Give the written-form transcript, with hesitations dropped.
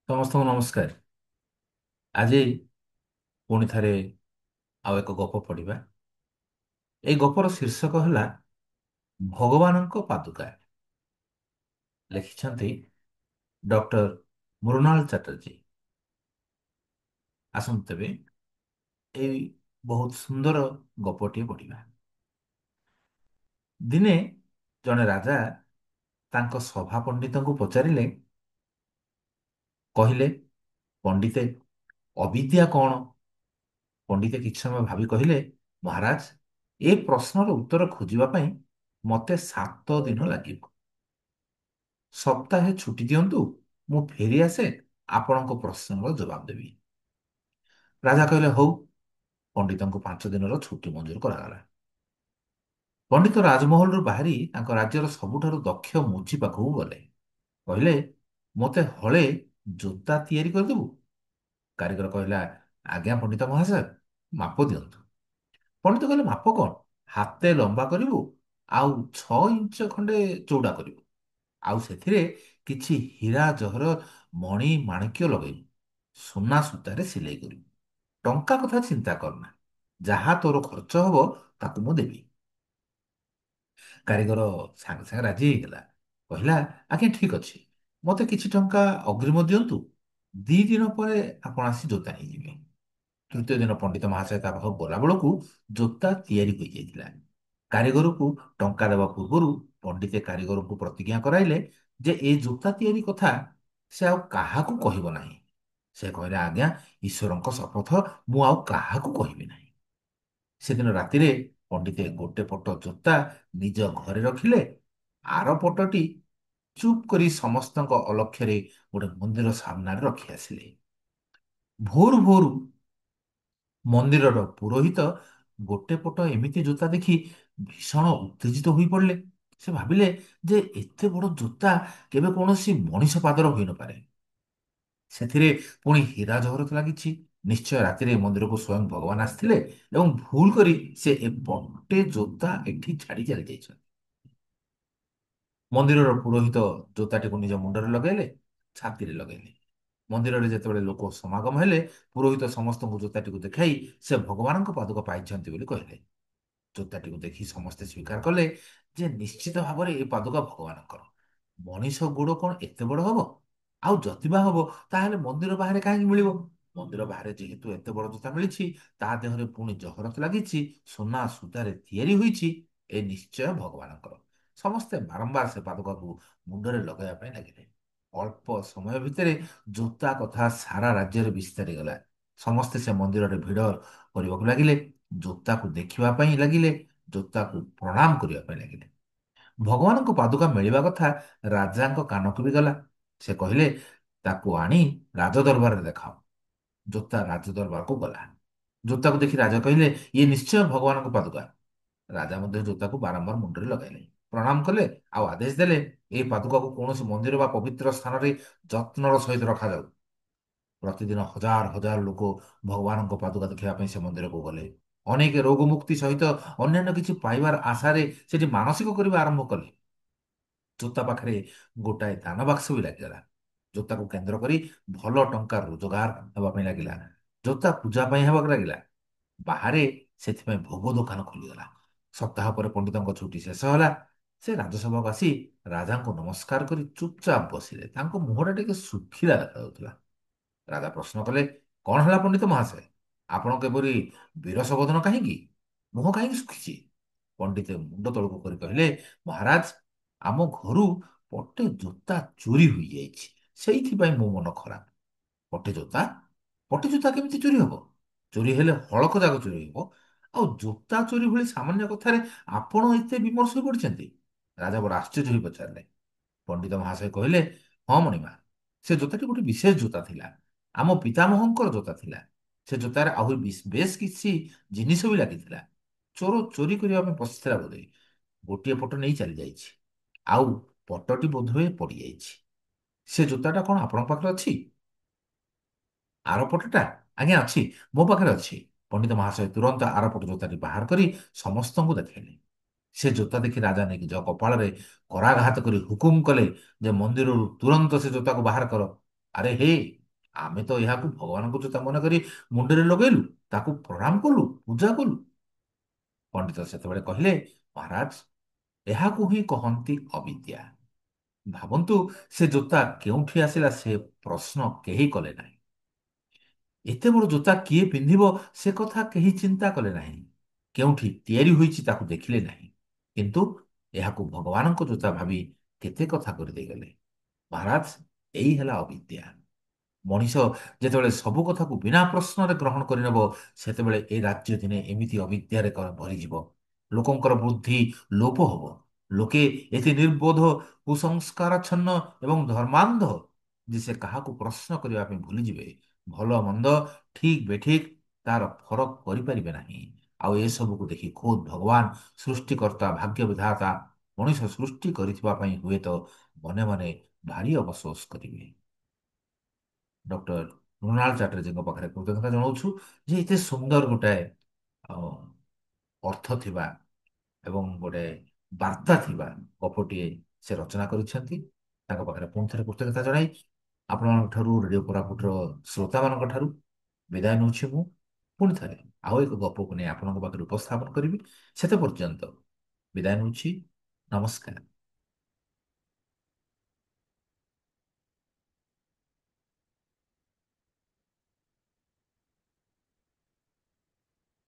ସମସ୍ତଙ୍କୁ ନମସ୍କାର। ଆଜି ପୁଣି ଥରେ ଆଉ ଏକ ଗପ ପଢ଼ିବା। এই ଗପର ଶୀର୍ଷକ ହେଲା ଭଗବାନଙ୍କ ପାଦୁକା। ଲେଖିଛନ୍ତି ଡକ୍ଟର ମୃଣାଳ ଚାଟର୍ଜୀ। ଆସନ୍ତୁ ତେବେ ଏଇ ବହୁତ ସୁନ୍ଦର ଗପଟିଏ ପଢ଼ିବା। ଦିନେ ଜଣେ ରାଜା ତାଙ୍କ ସଭା ପଣ୍ଡିତଙ୍କୁ ପଚାରିଲେ, କହିଲେ, ପଣ୍ଡିତେ, ଅବିଦ୍ୟା କଣ? ପଣ୍ଡିତେ କିଛି ସମୟ ଭାବି କହିଲେ, ମହାରାଜ, ଏ ପ୍ରଶ୍ନର ଉତ୍ତର ଖୋଜିବା ପାଇଁ ମୋତେ 7 ଦିନ ଲାଗିବ। ସପ୍ତାହେ ଛୁଟି ଦିଅନ୍ତୁ, ମୁଁ ଫେରି ଆସେ, ଆପଣଙ୍କ ପ୍ରଶ୍ନର ଜବାବ ଦେବି। ରାଜା କହିଲେ, ହଉ। ପଣ୍ଡିତଙ୍କୁ 5 ଦିନର ଛୁଟି ମଞ୍ଜୁର କରାଗଲା। ପଣ୍ଡିତ ରାଜମହଲରୁ ବାହାରି ତାଙ୍କ ରାଜ୍ୟର ସବୁଠାରୁ ଦକ୍ଷ ମୁଚି ପାଖକୁ ଗଲେ। କହିଲେ, ମୋତେ ହଳେ ଜୋତା ତିଆରି କରିଦେବୁ? କାରିଗର କହିଲା, ଆଜ୍ଞା ପଣ୍ଡିତ ମହାଶୟ, ମାପ ଦିଅନ୍ତୁ। ପଣ୍ଡିତ କହିଲେ, ମାପ କଣ? ହାତେ ଲମ୍ବା କରିବୁ, ଆଉ 6 ଇଞ୍ଚ ଖଣ୍ଡେ ଚଉଡ଼ା କରିବୁ। ଆଉ ସେଥିରେ କିଛି ହୀରା ଜହର ମଣି ମାଣିକ୍ୟ ଲଗେଇବୁ। ସୁନା ସୂତାରେ ସିଲେଇ କରିବୁ। ଟଙ୍କା କଥା ଚିନ୍ତା କରନା। ଯାହା ତୋର ଖର୍ଚ୍ଚ ହବ ତାକୁ ମୁଁ ଦେବି। କାରିଗର ସାଙ୍ଗେ ସାଙ୍ଗେ ରାଜି ହେଇଗଲା। କହିଲା, ଆଜ୍ଞା ଠିକ ଅଛି, ମୋତେ କିଛି ଟଙ୍କା ଅଗ୍ରିମ ଦିଅନ୍ତୁ। 2 ଦିନ ପରେ ଆପଣ ଆସି ଜୋତା ନେଇଯିବେ। ତୃତୀୟ ଦିନ ପଣ୍ଡିତ ମହାଶୟ ତା ପାଖକୁ ଗଲାବେଳକୁ ଜୋତା ତିଆରି ହୋଇଯାଇଥିଲା। କାରିଗରକୁ ଟଙ୍କା ଦେବା ପୂର୍ବରୁ ପଣ୍ଡିତେ କାରିଗରକୁ ପ୍ରତିଜ୍ଞା କରାଇଲେ ଯେ ଏ ଜୋତା ତିଆରି କଥା ସେ ଆଉ କାହାକୁ କହିବ ନାହିଁ। ସେ କହିଲେ, ଆଜ୍ଞା, ଈଶ୍ୱରଙ୍କ ଶପଥ, ମୁଁ ଆଉ କାହାକୁ କହିବି ନାହିଁ। ସେଦିନ ରାତିରେ ପଣ୍ଡିତେ ଗୋଟେ ପଟ ଜୋତା ନିଜ ଘରେ ରଖିଲେ, ଆର ପଟଟି ଚୁପ୍ କରି ସମସ୍ତଙ୍କ ଅଲକ୍ଷ୍ୟରେ ଗୋଟେ ମନ୍ଦିର ସାମ୍ନାରେ ରଖି ଆସିଲେ। ଭୋରୁ ଭୋରୁ ମନ୍ଦିରର ପୁରୋହିତ ଗୋଟେ ପଟ ଏମିତି ଜୋତା ଦେଖି ଭୀଷଣ ଉତ୍ତେଜିତ ହୋଇ ପଡ଼ିଲେ। ସେ ଭାବିଲେ ଯେ ଏତେ ବଡ଼ ଜୋତା କେବେ କୌଣସି ମଣିଷ ପାଦର ହୋଇନପାରେ। ସେଥିରେ ପୁଣି ହୀରା ଜହରତ ଲାଗିଛି। ନିଶ୍ଚୟ ରାତିରେ ମନ୍ଦିରକୁ ସ୍ୱୟଂ ଭଗବାନ ଆସିଥିଲେ ଏବଂ ଭୁଲ କରି ସେ ଏ ପଟେ ଜୋତା ଏଠି ଛାଡ଼ି ଚାଲି ଯାଇଛନ୍ତି। ମନ୍ଦିରର ପୁରୋହିତ ଜୋତାଟିକୁ ନିଜ ମୁଣ୍ଡରେ ଲଗାଇଲେ, ଛାତିରେ ଲଗାଇଲେ। ମନ୍ଦିରରେ ଯେତେବେଳେ ଲୋକ ସମାଗମ ହେଲେ, ପୁରୋହିତ ସମସ୍ତଙ୍କୁ ଜୋତାଟିକୁ ଦେଖାଇ ସେ ଭଗବାନଙ୍କ ପାଦୁକ ପାଇଛନ୍ତି ବୋଲି କହିଲେ। ଜୋତାଟିକୁ ଦେଖି ସମସ୍ତେ ସ୍ୱୀକାର କଲେ ଯେ ନିଶ୍ଚିତ ଭାବରେ ଏ ପାଦୁକା ଭଗବାନଙ୍କର। ମଣିଷ ଗୋଡ଼ କଣ ଏତେ ବଡ଼ ହବ? ଆଉ ଯଦି ବା ହବ ତାହେଲେ ମନ୍ଦିର ବାହାରେ କାହିଁକି ମିଳିବ? ମନ୍ଦିର ବାହାରେ ଯେହେତୁ ଏତେ ବଡ଼ ଜୋତା ମିଳିଛି, ତା ଦେହରେ ପୁଣି ଜହରତ ଲାଗିଛି, ସୁନା ସୂତାରେ ତିଆରି ହୋଇଛି, ଏ ନିଶ୍ଚୟ ଭଗବାନଙ୍କର। ସମସ୍ତେ ବାରମ୍ବାର ସେ ପାଦୁକାକୁ ମୁଣ୍ଡରେ ଲଗାଇବା ପାଇଁ ଲାଗିଲେ। ଅଳ୍ପ ସମୟ ଭିତରେ ଜୋତା କଥା ସାରା ରାଜ୍ୟରେ ବିସ୍ତାରି ଗଲା। ସମସ୍ତେ ସେ ମନ୍ଦିରରେ ଭିଡ଼ କରିବାକୁ ଲାଗିଲେ, ଜୋତାକୁ ଦେଖିବା ପାଇଁ ଲାଗିଲେ, ଜୋତାକୁ ପ୍ରଣାମ କରିବା ପାଇଁ ଲାଗିଲେ। ଭଗବାନଙ୍କ ପାଦୁକା ମିଳିବା କଥା ରାଜାଙ୍କ କାନକୁ ବି ଗଲା। ସେ କହିଲେ, ତାକୁ ଆଣି ରାଜଦରବାରରେ ଦେଖାଅ। ଜୋତା ରାଜଦରବାରକୁ ଗଲା। ଜୋତାକୁ ଦେଖି ରାଜା କହିଲେ, ଇଏ ନିଶ୍ଚୟ ଭଗବାନଙ୍କ ପାଦୁକା। ରାଜା ମଧ୍ୟ ଜୋତାକୁ ବାରମ୍ବାର ମୁଣ୍ଡରେ ଲଗାଇଲେ, ପ୍ରଣାମ କଲେ, ଆଉ ଆଦେଶ ଦେଲେ, ଏହି ପାଦୁକାକୁ କୌଣସି ମନ୍ଦିର ବା ପବିତ୍ର ସ୍ଥାନରେ ଯତ୍ନର ସହିତ ରଖାଯାଉ। ପ୍ରତିଦିନ ହଜାର ହଜାର ଲୋକ ଭଗବାନଙ୍କ ପାଦୁକା ଦେଖିବା ପାଇଁ ସେ ମନ୍ଦିରକୁ ଗଲେ। ଅନେକ ରୋଗ ମୁକ୍ତି ସହିତ ଅନ୍ୟାନ୍ୟ କିଛି ପାଇବାର ଆଶାରେ ସେଠି ମାନସିକ କରିବା ଆରମ୍ଭ କଲେ। ଜୋତା ପାଖରେ ଗୋଟାଏ ଦାନ ବାକ୍ସ ବି ଲାଗିଗଲା। ଜୋତାକୁ କେନ୍ଦ୍ର କରି ଭଲ ଟଙ୍କା ରୋଜଗାର ହେବା ପାଇଁ ଲାଗିଲା। ଜୋତା ପୂଜା ପାଇଁ ହେବାକୁ ଲାଗିଲା। ବାହାରେ ସେଥିପାଇଁ ଭୋଗ ଦୋକାନ ଖୋଲିଗଲା। ସପ୍ତାହ ପରେ ପଣ୍ଡିତଙ୍କ ଛୁଟି ଶେଷ ହେଲା। ସେ ରାଜସଭାକୁ ଆସି ରାଜାଙ୍କୁ ନମସ୍କାର କରି ଚୁପଚାପ ବସିଲେ। ତାଙ୍କ ମୁହଁଟା ଟିକେ ଶୁଖିଲା ଦେଖାଯାଉଥିଲା। ରାଜା ପ୍ରଶ୍ନ କଲେ, କଣ ହେଲା ପଣ୍ଡିତ ମହାଶୟ? ଆପଣଙ୍କ ଏପରି ବିରସ ବଦନ କାହିଁକି? ମୁହଁ କାହିଁକି ଶୁଖିଛି? ପଣ୍ଡିତ ମୁଣ୍ଡ ତଳକୁ କରି କହିଲେ, ମହାରାଜ, ଆମ ଘରୁ ପଟେ ଜୋତା ଚୋରି ହୋଇଯାଇଛି। ସେଇଥିପାଇଁ ମୋ ମନ ଖରାପ। ପଟେ ଜୋତା? ପଟେ ଜୋତା କେମିତି ଚୋରି ହବ? ଚୋରି ହେଲେ ହଳକ ଯାକ ଚୋରି ହେବ। ଆଉ ଜୋତା ଚୋରି ଭଳି ସାମାନ୍ୟ କଥାରେ ଆପଣ ଏତେ ବିମର୍ଷ ହୋଇ ପଡ଼ିଛନ୍ତି? ରାଜା ବଡ଼ ଆଶ୍ଚର୍ଯ୍ୟ ହୋଇ ପଚାରିଲେ। ପଣ୍ଡିତ ମହାଶୟ କହିଲେ, ହଁ ମଣିମା, ସେ ଜୋତାଟି ଗୋଟେ ବିଶେଷ ଜୋତା ଥିଲା। ଆମ ପିତାମହଙ୍କର ଜୋତା ଥିଲା। ସେ ଜୋତାରେ ଆହୁରି ବେଶ କିଛି ଜିନିଷ ବି ଲାଗିଥିଲା। ଚୋର ଚୋରି କରିବା ପାଇଁ ପଶିଥିଲା ବୋଧେ। ଗୋଟିଏ ପଟ ନେଇ ଚାଲି ଯାଇଛି। ଆଉ ପଟଟି ବୋଧହୁଏ ପଡ଼ିଯାଇଛି। ସେ ଜୋତାଟା କଣ ଆପଣଙ୍କ ପାଖରେ ଅଛି? ଆରପଟଟା? ଆଜ୍ଞା ଅଛି, ମୋ ପାଖରେ ଅଛି। ପଣ୍ଡିତ ମହାଶୟ ତୁରନ୍ତ ଆରପଟ ଜୋତାଟି ବାହାର କରି ସମସ୍ତଙ୍କୁ ଦେଖାଇଲେ। ସେ ଜୋତା ଦେଖି ରାଜା ନିଜ କପାଳରେ କରାଘାତ କରି ହୁକୁମ କଲେ ଯେ ମନ୍ଦିରରୁ ତୁରନ୍ତ ସେ ଜୋତାକୁ ବାହାର କର। ଆରେ ହେ, ଆମେ ତ ଏହାକୁ ଭଗବାନଙ୍କ ଜୋତା ମନେକରି ମୁଣ୍ଡରେ ଲଗେଇଲୁ, ତାକୁ ପ୍ରଣାମ କଲୁ, ପୂଜା କଲୁ। ପଣ୍ଡିତ ସେତେବେଳେ କହିଲେ, ମହାରାଜ, ଏହାକୁ ହିଁ କହନ୍ତି ଅବିଦ୍ୟା। ଭାବନ୍ତୁ, ସେ ଜୋତା କେଉଁଠି ଆସିଲା ସେ ପ୍ରଶ୍ନ କେହି କଲେ ନାହିଁ। ଏତେ ବଡ଼ ଜୋତା କିଏ ପିନ୍ଧିବ ସେ କଥା କେହି ଚିନ୍ତା କଲେ ନାହିଁ। କେଉଁଠି ତିଆରି ହୋଇଛି ତାକୁ ଦେଖିଲେ ନାହିଁ। କିନ୍ତୁ ଏହାକୁ ଭଗବାନଙ୍କ ଜୋତା ଭାବି କେତେ କଥା କରିଦେଇଗଲେ। ମହାରାଜ, ଏଇ ହେଲା ଅବିଦ୍ୟା। ମଣିଷ ଯେତେବେଳେ ସବୁ କଥାକୁ ବିନା ପ୍ରଶ୍ନରେ ଗ୍ରହଣ କରିନେବ, ସେତେବେଳେ ଏ ରାଜ୍ୟ ଦିନେ ଏମିତି ଅବିଦ୍ୟାରେ ଭରିଯିବ, ଲୋକଙ୍କର ବୁଦ୍ଧି ଲୋପ ହବ। ଲୋକେ ଏତେ ନିର୍ବୋଧ, କୁସଂସ୍କାରାଚ୍ଛନ୍ନ ଏବଂ ଧର୍ମାନ୍ଧ ଯେ ସେ କାହାକୁ ପ୍ରଶ୍ନ କରିବା ପାଇଁ ଭୁଲିଯିବେ। ଭଲ ମନ୍ଦ, ଠିକ୍ ବେଠିକ୍ ତାର ଫରକ କରିପାରିବେ ନାହିଁ। ଆଉ ଏସବୁକୁ ଦେଖି ଖୋଦ୍ ଭଗବାନ ସୃଷ୍ଟିକର୍ତ୍ତା, ଭାଗ୍ୟ ବିଧାତା ମଣିଷ ସୃଷ୍ଟି କରିଥିବା ପାଇଁ ହୁଏତ ମନେ ମନେ ଭାରି ଅଫସୋସ କରିବେ। ଡକ୍ଟର ମୃଣାଳ ଚାଟର୍ଜୀଙ୍କ ପାଖରେ କୃତଜ୍ଞତା ଜଣାଉଛୁ ଯେ ଏତେ ସୁନ୍ଦର ଗୋଟାଏ ଅ, ଅର୍ଥ ଥିବା ଏବଂ ଗୋଟେ ବାର୍ତ୍ତା ଥିବା ଗପଟିଏ ସେ ରଚନା କରିଛନ୍ତି। ତାଙ୍କ ପାଖରେ ପୁଣି ଥରେ କୃତଜ୍ଞତା ଜଣାଇ ଆପଣଙ୍କ ଠାରୁ, ରେଡ଼ିଓ କୋରାପୁଟର ଶ୍ରୋତାମାନଙ୍କ ଠାରୁ ବିଦାୟ ନେଉଛି ମୁଁ। ପୁଣି ଥରେ ଆଉ ଏକ ଗପକୁ ନେଇ ଆପଣଙ୍କ ପାଖରେ ଉପସ୍ଥାପନ କରିବି। ସେତେ ପର୍ଯ୍ୟନ୍ତ ବିଦାୟ ନେଉଛି। ନମସ୍କାର।